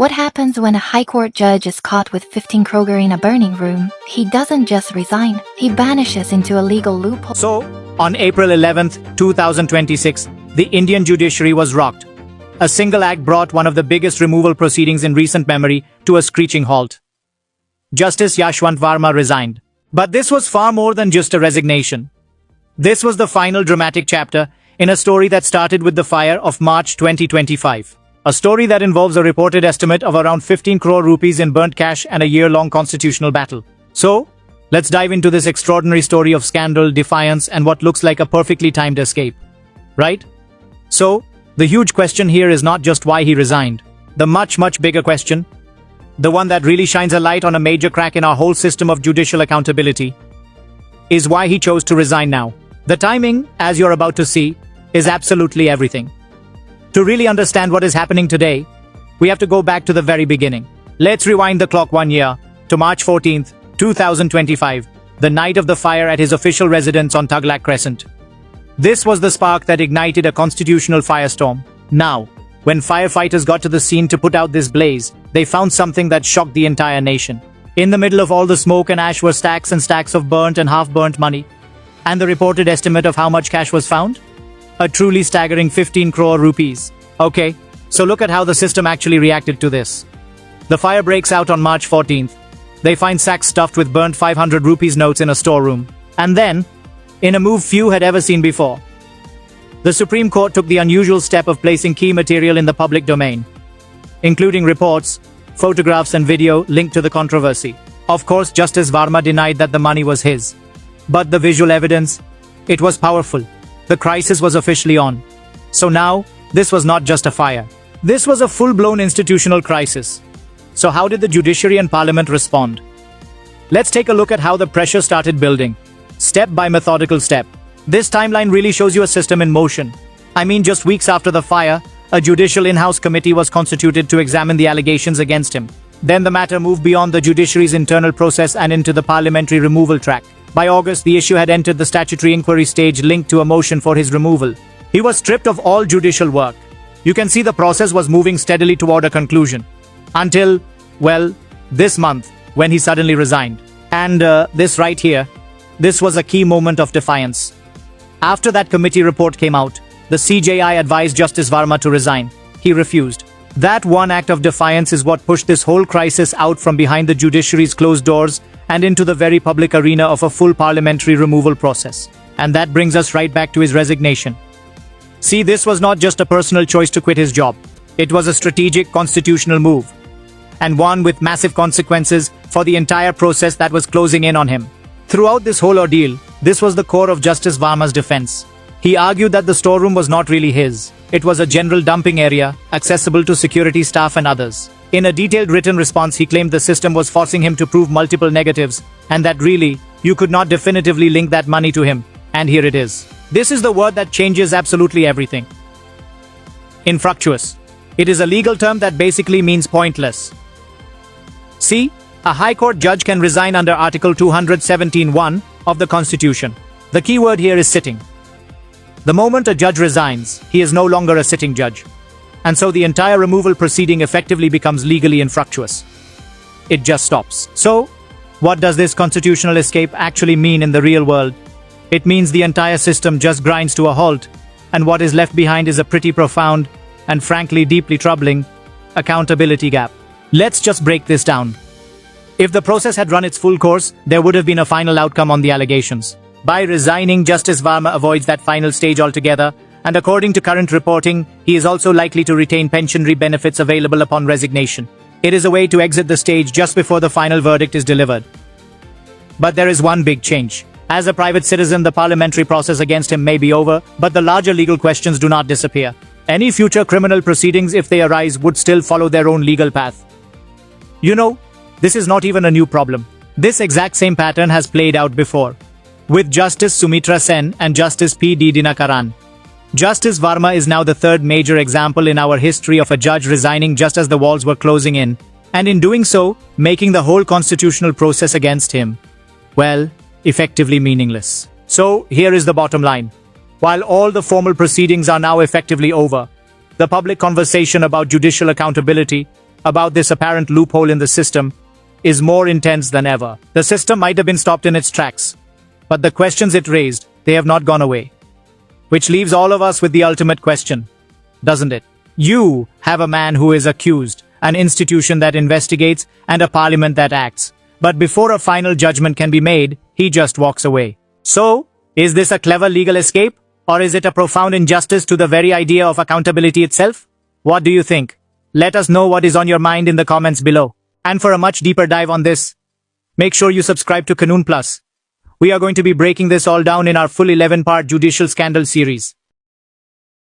What happens when a High Court judge is caught with 15 crore in a burning room? He doesn't just resign, he vanishes into a legal loophole. So, on April 11th, 2026, the Indian judiciary was rocked. A single act brought one of the biggest removal proceedings in recent memory to a screeching halt. Justice Yashwant Varma resigned. But this was far more than just a resignation. This was the final dramatic chapter in a story that started with the fire of March 2025. A story that involves a reported estimate of around 15 crore rupees in burnt cash and a year-long constitutional battle. So, let's dive into this extraordinary story of scandal, defiance, and what looks like a perfectly timed escape. Right? So, the huge question here is not just why he resigned. The much bigger question, the one that really shines a light on a major crack in our whole system of judicial accountability, is why he chose to resign now. The timing, as you're about to see, is absolutely everything. To really understand what is happening today, we have to go back to the very beginning. Let's rewind the clock 1 year, to March 14th, 2025, the night of the fire at his official residence on Tughlaq Crescent. This was the spark that ignited a constitutional firestorm. Now, when firefighters got to the scene to put out this blaze, they found something that shocked the entire nation. In the middle of all the smoke and ash were stacks and stacks of burnt and half-burnt money. And the reported estimate of how much cash was found? A truly staggering 15 crore rupees. Okay, so look at how the system actually reacted to this. The fire breaks out on March 14th. They find sacks stuffed with burnt 500 rupees notes in a storeroom. And then, in a move few had ever seen before, the Supreme Court took the unusual step of placing key material in the public domain, including reports, photographs and video linked to the controversy. Of course, Justice Varma denied that the money was his. But the visual evidence, it was powerful. The crisis was officially on. So now, this was not just a fire. This was a full-blown institutional crisis. So how did the judiciary and parliament respond? Let's take a look at how the pressure started building, step by methodical step. This timeline really shows you a system in motion. I mean, just weeks after the fire, a judicial in-house committee was constituted to examine the allegations against him. Then the matter moved beyond the judiciary's internal process and into the parliamentary removal track. By August, the issue had entered the statutory inquiry stage linked to a motion for his removal. He was stripped of all judicial work. You can see the process was moving steadily toward a conclusion. Until, well, this month, when he suddenly resigned. And this right here, this was a key moment of defiance. After that committee report came out, the CJI advised Justice Varma to resign. He refused. That one act of defiance is what pushed this whole crisis out from behind the judiciary's closed doors and into the very public arena of a full parliamentary removal process. And that brings us right back to his resignation. See, this was not just a personal choice to quit his job. It was a strategic constitutional move. And one with massive consequences for the entire process that was closing in on him. Throughout this whole ordeal, this was the core of Justice Varma's defense. He argued that the storeroom was not really his. It was a general dumping area, accessible to security staff and others. In a detailed written response, he claimed the system was forcing him to prove multiple negatives, and that really, you could not definitively link that money to him. And here it is. This is the word that changes absolutely everything. Infructuous. It is a legal term that basically means pointless. See, a High Court judge can resign under Article 217(1) of the Constitution. The key word here is sitting. The moment a judge resigns, he is no longer a sitting judge. And so the entire removal proceeding effectively becomes legally infructuous. It just stops. So, what does this constitutional escape actually mean in the real world? It means the entire system just grinds to a halt, and what is left behind is a pretty profound, and frankly deeply troubling, accountability gap. Let's just break this down. If the process had run its full course, there would have been a final outcome on the allegations. By resigning, Justice Varma avoids that final stage altogether, and according to current reporting, he is also likely to retain pensionary benefits available upon resignation. It is a way to exit the stage just before the final verdict is delivered. But there is one big change. As a private citizen, the parliamentary process against him may be over, but the larger legal questions do not disappear. Any future criminal proceedings, if they arise, would still follow their own legal path. You know, this is not even a new problem. This exact same pattern has played out before, with Justice Sumitra Sen and Justice P.D. Dinakaran. Justice Varma is now the third major example in our history of a judge resigning just as the walls were closing in, and in doing so, making the whole constitutional process against him, well, effectively meaningless. So, here is the bottom line. While all the formal proceedings are now effectively over, the public conversation about judicial accountability, about this apparent loophole in the system is more intense than ever. The system might have been stopped in its tracks, but the questions it raised, they have not gone away. Which leaves all of us with the ultimate question, doesn't it? You have a man who is accused, an institution that investigates, and a parliament that acts. But before a final judgment can be made, he just walks away. So, is this a clever legal escape? Or is it a profound injustice to the very idea of accountability itself? What do you think? Let us know what is on your mind in the comments below. And for a much deeper dive on this, make sure you subscribe to Kanoonplus. We are going to be breaking this all down in our full 11-part judicial scandal series.